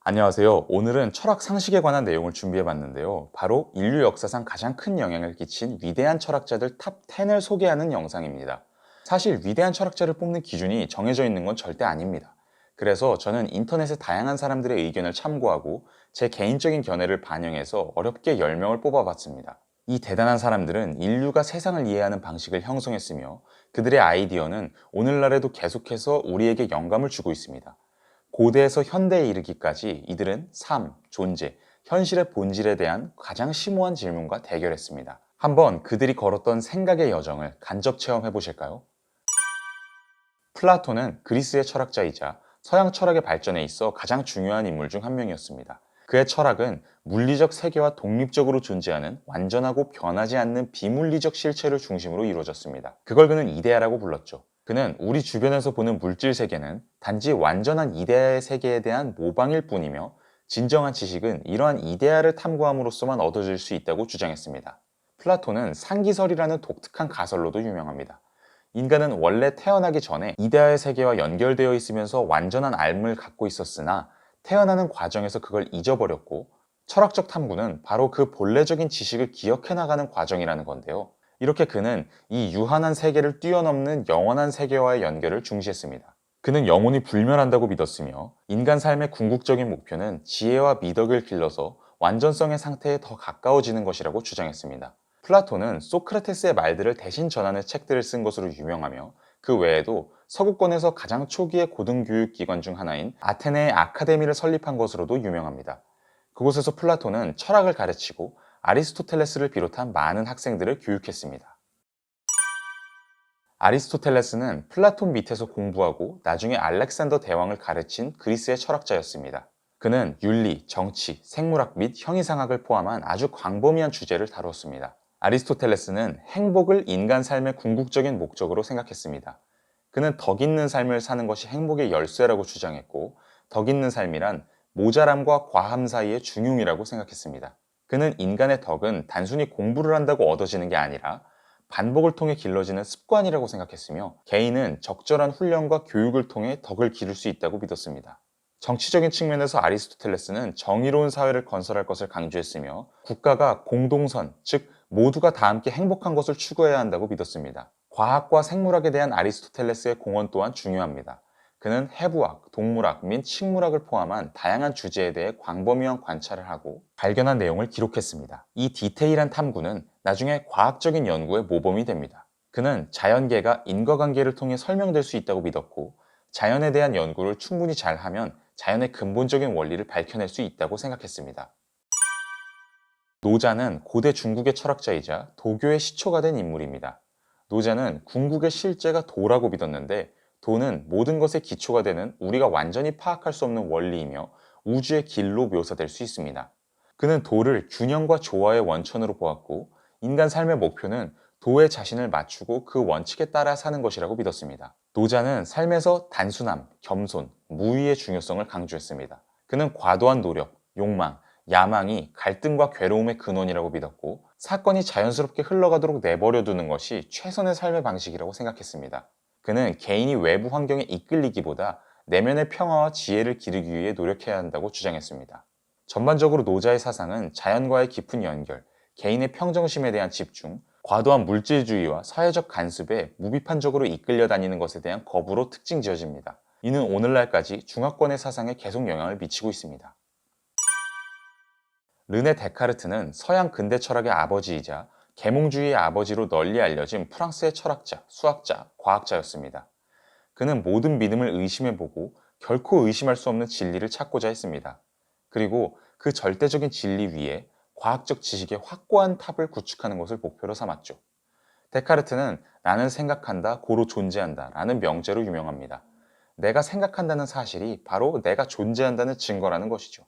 안녕하세요. 오늘은 철학 상식에 관한 내용을 준비해 봤는데요. 바로 인류 역사상 가장 큰 영향을 끼친 위대한 철학자들 탑 10을 소개하는 영상입니다. 사실 위대한 철학자를 뽑는 기준이 정해져 있는 건 절대 아닙니다. 그래서 저는 인터넷의 다양한 사람들의 의견을 참고하고 제 개인적인 견해를 반영해서 어렵게 10명을 뽑아봤습니다. 이 대단한 사람들은 인류가 세상을 이해하는 방식을 형성했으며 그들의 아이디어는 오늘날에도 계속해서 우리에게 영감을 주고 있습니다. 고대에서 현대에 이르기까지 이들은 삶, 존재, 현실의 본질에 대한 가장 심오한 질문과 대결했습니다. 한번 그들이 걸었던 생각의 여정을 간접 체험해 보실까요? 플라톤은 그리스의 철학자이자 서양 철학의 발전에 있어 가장 중요한 인물 중 한 명이었습니다. 그의 철학은 물리적 세계와 독립적으로 존재하는 완전하고 변하지 않는 비물리적 실체를 중심으로 이루어졌습니다. 그걸 그는 이데아라고 불렀죠. 그는 우리 주변에서 보는 물질 세계는 단지 완전한 이데아의 세계에 대한 모방일 뿐이며 진정한 지식은 이러한 이데아를 탐구함으로써만 얻어질 수 있다고 주장했습니다. 플라톤은 상기설이라는 독특한 가설로도 유명합니다. 인간은 원래 태어나기 전에 이데아의 세계와 연결되어 있으면서 완전한 알을 갖고 있었으나 태어나는 과정에서 그걸 잊어버렸고 철학적 탐구는 바로 그 본래적인 지식을 기억해 나가는 과정이라는 건데요. 이렇게 그는 이 유한한 세계를 뛰어넘는 영원한 세계와의 연결을 중시했습니다. 그는 영혼이 불멸한다고 믿었으며 인간 삶의 궁극적인 목표는 지혜와 미덕을 길러서 완전성의 상태에 더 가까워지는 것이라고 주장했습니다. 플라톤은 소크라테스의 말들을 대신 전하는 책들을 쓴 것으로 유명하며 그 외에도 서구권에서 가장 초기의 고등교육기관 중 하나인 아테네의 아카데미를 설립한 것으로도 유명합니다. 그곳에서 플라톤은 철학을 가르치고 아리스토텔레스를 비롯한 많은 학생들을 교육했습니다. 아리스토텔레스는 플라톤 밑에서 공부하고 나중에 알렉산더 대왕을 가르친 그리스의 철학자였습니다. 그는 윤리, 정치, 생물학 및 형이상학을 포함한 아주 광범위한 주제를 다뤘습니다. 아리스토텔레스는 행복을 인간 삶의 궁극적인 목적으로 생각했습니다. 그는 덕 있는 삶을 사는 것이 행복의 열쇠라고 주장했고, 덕 있는 삶이란 모자람과 과함 사이의 중용이라고 생각했습니다. 그는 인간의 덕은 단순히 공부를 한다고 얻어지는 게 아니라 반복을 통해 길러지는 습관이라고 생각했으며, 개인은 적절한 훈련과 교육을 통해 덕을 기를 수 있다고 믿었습니다. 정치적인 측면에서 아리스토텔레스는 정의로운 사회를 건설할 것을 강조했으며, 국가가 공동선, 즉 모두가 다 함께 행복한 것을 추구해야 한다고 믿었습니다. 과학과 생물학에 대한 아리스토텔레스의 공헌 또한 중요합니다. 그는 해부학, 동물학 및 식물학을 포함한 다양한 주제에 대해 광범위한 관찰을 하고 발견한 내용을 기록했습니다. 이 디테일한 탐구는 나중에 과학적인 연구의 모범이 됩니다. 그는 자연계가 인과관계를 통해 설명될 수 있다고 믿었고, 자연에 대한 연구를 충분히 잘하면 자연의 근본적인 원리를 밝혀낼 수 있다고 생각했습니다. 노자는 고대 중국의 철학자이자 도교의 시초가 된 인물입니다. 노자는 궁극의 실제가 도라고 믿었는데, 도는 모든 것의 기초가 되는 우리가 완전히 파악할 수 없는 원리이며 우주의 길로 묘사될 수 있습니다. 그는 도를 균형과 조화의 원천으로 보았고, 인간 삶의 목표는 도에 자신을 맞추고 그 원칙에 따라 사는 것이라고 믿었습니다. 노자는 삶에서 단순함, 겸손, 무위의 중요성을 강조했습니다. 그는 과도한 노력, 욕망, 야망이 갈등과 괴로움의 근원이라고 믿었고, 사건이 자연스럽게 흘러가도록 내버려 두는 것이 최선의 삶의 방식이라고 생각했습니다. 그는 개인이 외부 환경에 이끌리기보다 내면의 평화와 지혜를 기르기 위해 노력해야 한다고 주장했습니다. 전반적으로 노자의 사상은 자연과의 깊은 연결, 개인의 평정심에 대한 집중, 과도한 물질주의와 사회적 간섭에 무비판적으로 이끌려 다니는 것에 대한 거부로 특징 지어집니다. 이는 오늘날까지 중화권의 사상에 계속 영향을 미치고 있습니다. 르네 데카르트는 서양 근대 철학의 아버지이자 계몽주의의 아버지로 널리 알려진 프랑스의 철학자, 수학자, 과학자였습니다. 그는 모든 믿음을 의심해보고 결코 의심할 수 없는 진리를 찾고자 했습니다. 그리고 그 절대적인 진리 위에 과학적 지식의 확고한 탑을 구축하는 것을 목표로 삼았죠. 데카르트는 나는 생각한다, 고로 존재한다 라는 명제로 유명합니다. 내가 생각한다는 사실이 바로 내가 존재한다는 증거라는 것이죠.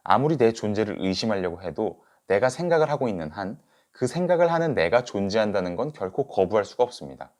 아무리 내 존재를 의심하려고 해도 내가 생각을 하고 있는 한 그 생각을 하는 내가 존재한다는 건 결코 거부할 수가 없습니다.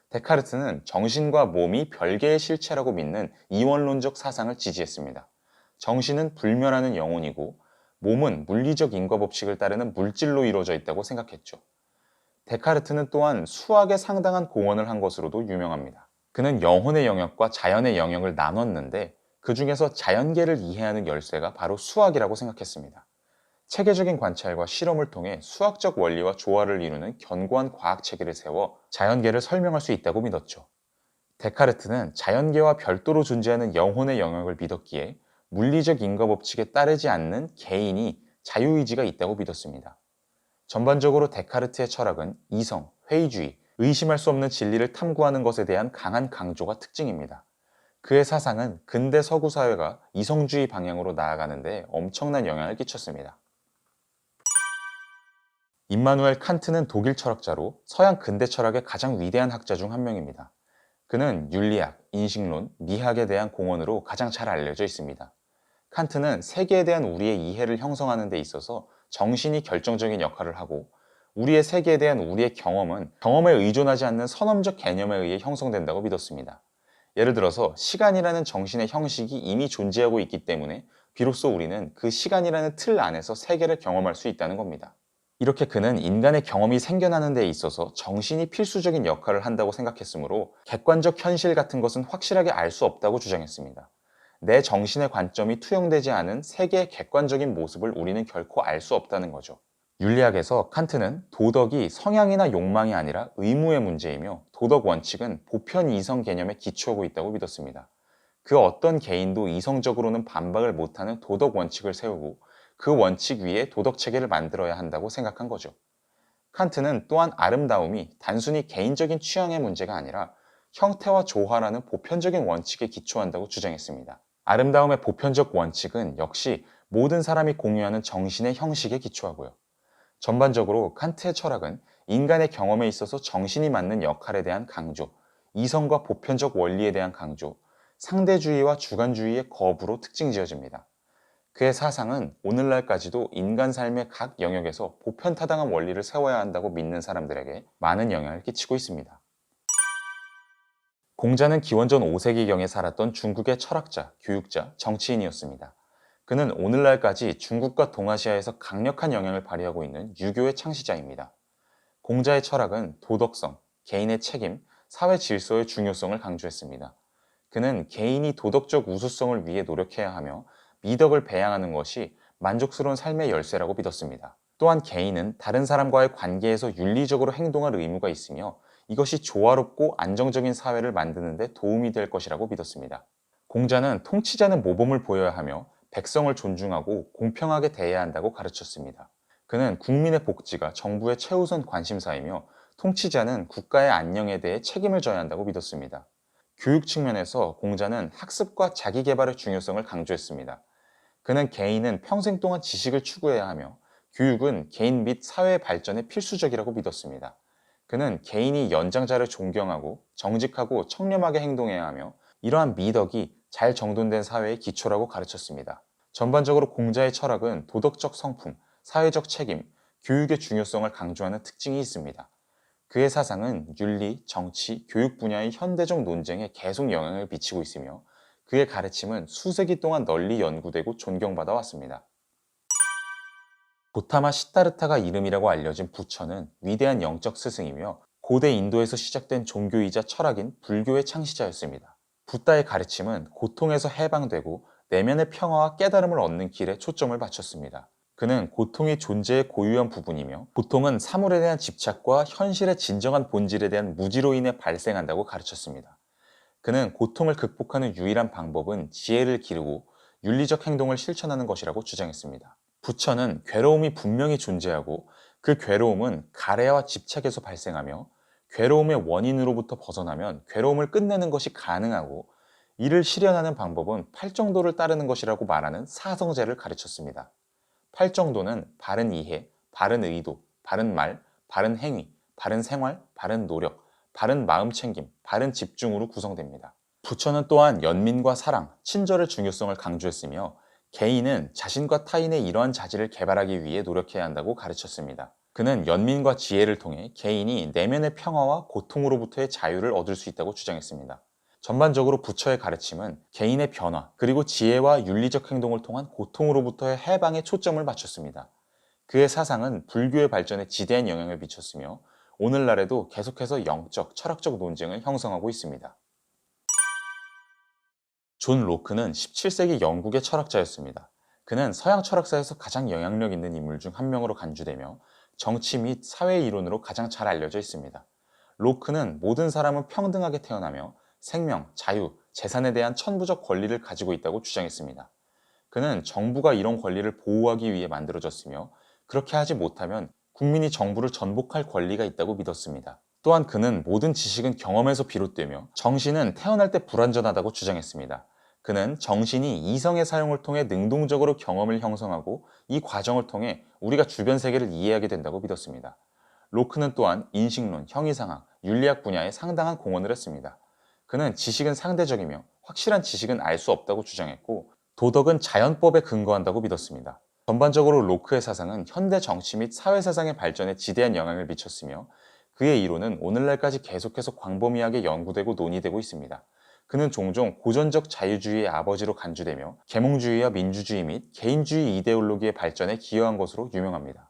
데카르트는 정신과 몸이 별개의 실체라고 믿는 이원론적 사상을 지지했습니다. 정신은 불멸하는 영혼이고 몸은 물리적 인과 법칙을 따르는 물질로 이루어져 있다고 생각했죠. 데카르트는 또한 수학에 상당한 공헌을 한 것으로도 유명합니다. 그는 영혼의 영역과 자연의 영역을 나눴는데, 그 그 중에서 자연계를 이해하는 열쇠가 바로 수학이라고 생각했습니다. 체계적인 관찰과 실험을 통해 수학적 원리와 조화를 이루는 견고한 과학 체계를 세워 자연계를 설명할 수 있다고 믿었죠. 데카르트는 자연계와 별도로 존재하는 영혼의 영역을 믿었기에 물리적 인과 법칙에 따르지 않는 개인이 자유의지가 있다고 믿었습니다. 전반적으로 데카르트의 철학은 이성, 회의주의, 의심할 수 없는 진리를 탐구하는 것에 대한 강한 강조가 특징입니다. 그의 사상은 근대 서구 사회가 이성주의 방향으로 나아가는 데 엄청난 영향을 끼쳤습니다. 임마누엘 칸트는 독일 철학자로 서양 근대 철학의 가장 위대한 학자 중 한 명입니다. 그는 윤리학, 인식론, 미학에 대한 공헌으로 가장 잘 알려져 있습니다. 칸트는 세계에 대한 우리의 이해를 형성하는 데 있어서 정신이 결정적인 역할을 하고 우리의 세계에 대한 우리의 경험은 경험에 의존하지 않는 선험적 개념에 의해 형성된다고 믿었습니다. 예를 들어서 시간이라는 정신의 형식이 이미 존재하고 있기 때문에 비로소 우리는 그 시간이라는 틀 안에서 세계를 경험할 수 있다는 겁니다. 이렇게 그는 인간의 경험이 생겨나는 데 있어서 정신이 필수적인 역할을 한다고 생각했으므로 객관적 현실 같은 것은 확실하게 알 수 없다고 주장했습니다. 내 정신의 관점이 투영되지 않은 세계의 객관적인 모습을 우리는 결코 알 수 없다는 거죠. 윤리학에서 칸트는 도덕이 성향이나 욕망이 아니라 의무의 문제이며 도덕 원칙은 보편 이성 개념에 기초하고 있다고 믿었습니다. 그 어떤 개인도 이성적으로는 반박을 못하는 도덕 원칙을 세우고 그 원칙 위에 도덕 체계를 만들어야 한다고 생각한 거죠. 칸트는 또한 아름다움이 단순히 개인적인 취향의 문제가 아니라 형태와 조화라는 보편적인 원칙에 기초한다고 주장했습니다. 아름다움의 보편적 원칙은 역시 모든 사람이 공유하는 정신의 형식에 기초하고요. 전반적으로 칸트의 철학은 인간의 경험에 있어서 정신이 맡는 역할에 대한 강조, 이성과 보편적 원리에 대한 강조, 상대주의와 주관주의의 거부로 특징 지어집니다. 그의 사상은 오늘날까지도 인간 삶의 각 영역에서 보편타당한 원리를 세워야 한다고 믿는 사람들에게 많은 영향을 끼치고 있습니다. 공자는 기원전 5세기경에 살았던 중국의 철학자, 교육자, 정치인이었습니다. 그는 오늘날까지 중국과 동아시아에서 강력한 영향을 발휘하고 있는 유교의 창시자입니다. 공자의 철학은 도덕성, 개인의 책임, 사회 질서의 중요성을 강조했습니다. 그는 개인이 도덕적 우수성을 위해 노력해야 하며 미덕을 배양하는 것이 만족스러운 삶의 열쇠라고 믿었습니다. 또한 개인은 다른 사람과의 관계에서 윤리적으로 행동할 의무가 있으며 이것이 조화롭고 안정적인 사회를 만드는 데 도움이 될 것이라고 믿었습니다. 공자는 통치자는 모범을 보여야 하며 백성을 존중하고 공평하게 대해야 한다고 가르쳤습니다. 그는 국민의 복지가 정부의 최우선 관심사이며 통치자는 국가의 안녕에 대해 책임을 져야 한다고 믿었습니다. 교육 측면에서 공자는 학습과 자기개발의 중요성을 강조했습니다. 그는 개인은 평생 동안 지식을 추구해야 하며 교육은 개인 및 사회의 발전에 필수적이라고 믿었습니다. 그는 개인이 연장자를 존경하고 정직하고 청렴하게 행동해야 하며 이러한 미덕이 잘 정돈된 사회의 기초라고 가르쳤습니다. 전반적으로 공자의 철학은 도덕적 성품, 사회적 책임, 교육의 중요성을 강조하는 특징이 있습니다. 그의 사상은 윤리, 정치, 교육 분야의 현대적 논쟁에 계속 영향을 미치고 있으며 그의 가르침은 수세기 동안 널리 연구되고 존경받아 왔습니다. 고타마 시타르타가 이름이라고 알려진 부처는 위대한 영적 스승이며 고대 인도에서 시작된 종교이자 철학인 불교의 창시자였습니다. 붓다의 가르침은 고통에서 해방되고 내면의 평화와 깨달음을 얻는 길에 초점을 맞췄습니다. 그는 고통이 존재의 고유한 부분이며 고통은 사물에 대한 집착과 현실의 진정한 본질에 대한 무지로 인해 발생한다고 가르쳤습니다. 그는 고통을 극복하는 유일한 방법은 지혜를 기르고 윤리적 행동을 실천하는 것이라고 주장했습니다. 부처는 괴로움이 분명히 존재하고 그 괴로움은 가래와 집착에서 발생하며 괴로움의 원인으로부터 벗어나면 괴로움을 끝내는 것이 가능하고 이를 실현하는 방법은 팔정도를 따르는 것이라고 말하는 사성제를 가르쳤습니다. 팔정도는 바른 이해, 바른 의도, 바른 말, 바른 행위, 바른 생활, 바른 노력, 바른 마음 챙김, 바른 집중으로 구성됩니다. 부처는 또한 연민과 사랑, 친절의 중요성을 강조했으며 개인은 자신과 타인의 이러한 자질을 개발하기 위해 노력해야 한다고 가르쳤습니다. 그는 연민과 지혜를 통해 개인이 내면의 평화와 고통으로부터의 자유를 얻을 수 있다고 주장했습니다. 전반적으로 부처의 가르침은 개인의 변화, 그리고 지혜와 윤리적 행동을 통한 고통으로부터의 해방에 초점을 맞췄습니다. 그의 사상은 불교의 발전에 지대한 영향을 미쳤으며 오늘날에도 계속해서 영적, 철학적 논쟁을 형성하고 있습니다. 존 로크는 17세기 영국의 철학자였습니다. 그는 서양 철학사에서 가장 영향력 있는 인물 중 한 명으로 간주되며 정치 및 사회 이론으로 가장 잘 알려져 있습니다. 로크는 모든 사람은 평등하게 태어나며 생명, 자유, 재산에 대한 천부적 권리를 가지고 있다고 주장했습니다. 그는 정부가 이런 권리를 보호하기 위해 만들어졌으며 그렇게 하지 못하면 국민이 정부를 전복할 권리가 있다고 믿었습니다. 또한 그는 모든 지식은 경험에서 비롯되며 정신은 태어날 때 불완전하다고 주장했습니다. 그는 정신이 이성의 사용을 통해 능동적으로 경험을 형성하고 이 과정을 통해 우리가 주변 세계를 이해하게 된다고 믿었습니다. 로크는 또한 인식론, 형이상학, 윤리학 분야에 상당한 공헌을 했습니다. 그는 지식은 상대적이며 확실한 지식은 알 수 없다고 주장했고 도덕은 자연법에 근거한다고 믿었습니다. 전반적으로 로크의 사상은 현대 정치 및 사회 사상의 발전에 지대한 영향을 미쳤으며 그의 이론은 오늘날까지 계속해서 광범위하게 연구되고 논의되고 있습니다. 그는 종종 고전적 자유주의의 아버지로 간주되며 계몽주의와 민주주의 및 개인주의 이데올로기의 발전에 기여한 것으로 유명합니다.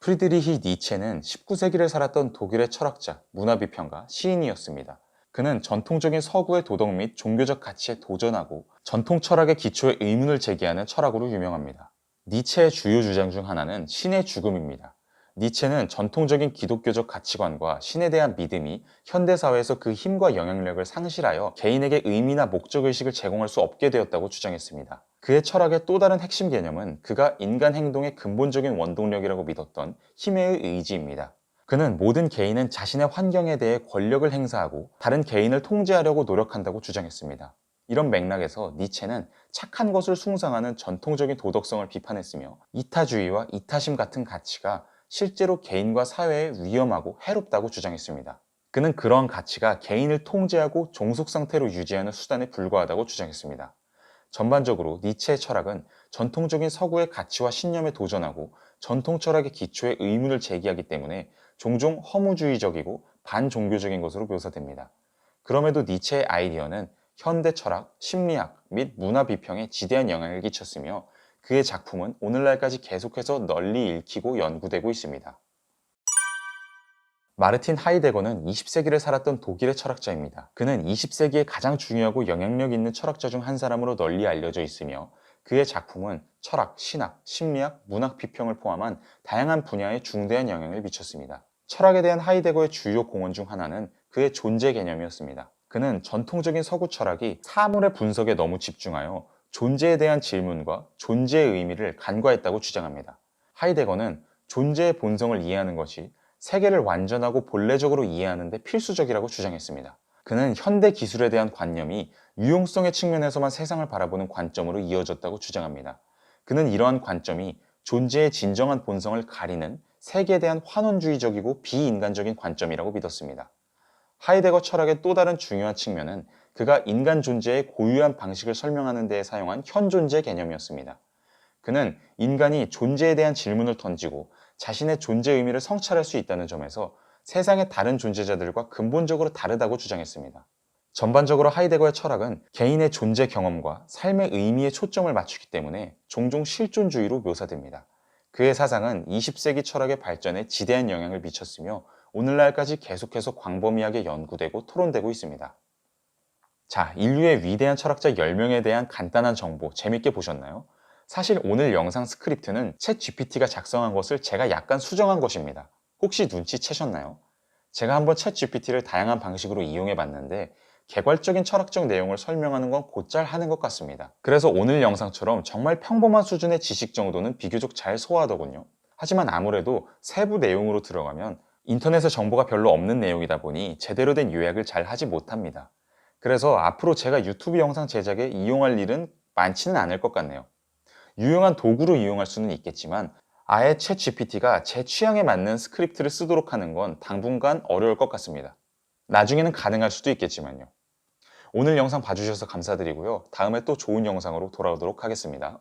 프리드리히 니체는 19세기를 살았던 독일의 철학자, 문화비평가, 시인이었습니다. 그는 전통적인 서구의 도덕 및 종교적 가치에 도전하고 전통 철학의 기초에 의문을 제기하는 철학으로 유명합니다. 니체의 주요 주장 중 하나는 신의 죽음입니다. 니체는 전통적인 기독교적 가치관과 신에 대한 믿음이 현대사회에서 그 힘과 영향력을 상실하여 개인에게 의미나 목적의식을 제공할 수 없게 되었다고 주장했습니다. 그의 철학의 또 다른 핵심 개념은 그가 인간 행동의 근본적인 원동력이라고 믿었던 힘의 의지입니다. 그는 모든 개인은 자신의 환경에 대해 권력을 행사하고 다른 개인을 통제하려고 노력한다고 주장했습니다. 이런 맥락에서 니체는 착한 것을 숭상하는 전통적인 도덕성을 비판했으며 이타주의와 이타심 같은 가치가 실제로 개인과 사회에 위험하고 해롭다고 주장했습니다. 그는 그러한 가치가 개인을 통제하고 종속 상태로 유지하는 수단에 불과하다고 주장했습니다. 전반적으로 니체의 철학은 전통적인 서구의 가치와 신념에 도전하고 전통 철학의 기초에 의문을 제기하기 때문에 종종 허무주의적이고 반종교적인 것으로 묘사됩니다. 그럼에도 니체의 아이디어는 현대 철학, 심리학 및 문화 비평에 지대한 영향을 끼쳤으며 그의 작품은 오늘날까지 계속해서 널리 읽히고 연구되고 있습니다. 마르틴 하이데거는 20세기를 살았던 독일의 철학자입니다. 그는 20세기에 가장 중요하고 영향력 있는 철학자 중 한 사람으로 널리 알려져 있으며 그의 작품은 철학, 신학, 심리학, 문학 비평을 포함한 다양한 분야에 중대한 영향을 미쳤습니다. 철학에 대한 하이데거의 주요 공헌 중 하나는 그의 존재 개념이었습니다. 그는 전통적인 서구 철학이 사물의 분석에 너무 집중하여 존재에 대한 질문과 존재의 의미를 간과했다고 주장합니다. 하이데거는 존재의 본성을 이해하는 것이 세계를 완전하고 본래적으로 이해하는 데 필수적이라고 주장했습니다. 그는 현대 기술에 대한 관념이 유용성의 측면에서만 세상을 바라보는 관점으로 이어졌다고 주장합니다. 그는 이러한 관점이 존재의 진정한 본성을 가리는 세계에 대한 환원주의적이고 비인간적인 관점이라고 믿었습니다. 하이데거 철학의 또 다른 중요한 측면은 그가 인간 존재의 고유한 방식을 설명하는 데 사용한 현존재 개념이었습니다. 그는 인간이 존재에 대한 질문을 던지고 자신의 존재 의미를 성찰할 수 있다는 점에서 세상의 다른 존재자들과 근본적으로 다르다고 주장했습니다. 전반적으로 하이데거의 철학은 개인의 존재 경험과 삶의 의미에 초점을 맞추기 때문에 종종 실존주의로 묘사됩니다. 그의 사상은 20세기 철학의 발전에 지대한 영향을 미쳤으며 오늘날까지 계속해서 광범위하게 연구되고 토론되고 있습니다. 자, 인류의 위대한 철학자 10명에 대한 간단한 정보 재밌게 보셨나요? 사실 오늘 영상 스크립트는 챗 GPT가 작성한 것을 제가 약간 수정한 것입니다. 혹시 눈치채셨나요? 제가 한번 챗 GPT를 다양한 방식으로 이용해 봤는데 개괄적인 철학적 내용을 설명하는 건 곧잘 하는 것 같습니다. 그래서 오늘 영상처럼 정말 평범한 수준의 지식 정도는 비교적 잘 소화하더군요. 하지만 아무래도 세부 내용으로 들어가면 인터넷에 정보가 별로 없는 내용이다 보니 제대로 된 요약을 잘 하지 못합니다. 그래서 앞으로 제가 유튜브 영상 제작에 이용할 일은 많지는 않을 것 같네요. 유용한 도구로 이용할 수는 있겠지만 아예 챗 GPT가 제 취향에 맞는 스크립트를 쓰도록 하는 건 당분간 어려울 것 같습니다. 나중에는 가능할 수도 있겠지만요. 오늘 영상 봐주셔서 감사드리고요. 다음에 또 좋은 영상으로 돌아오도록 하겠습니다.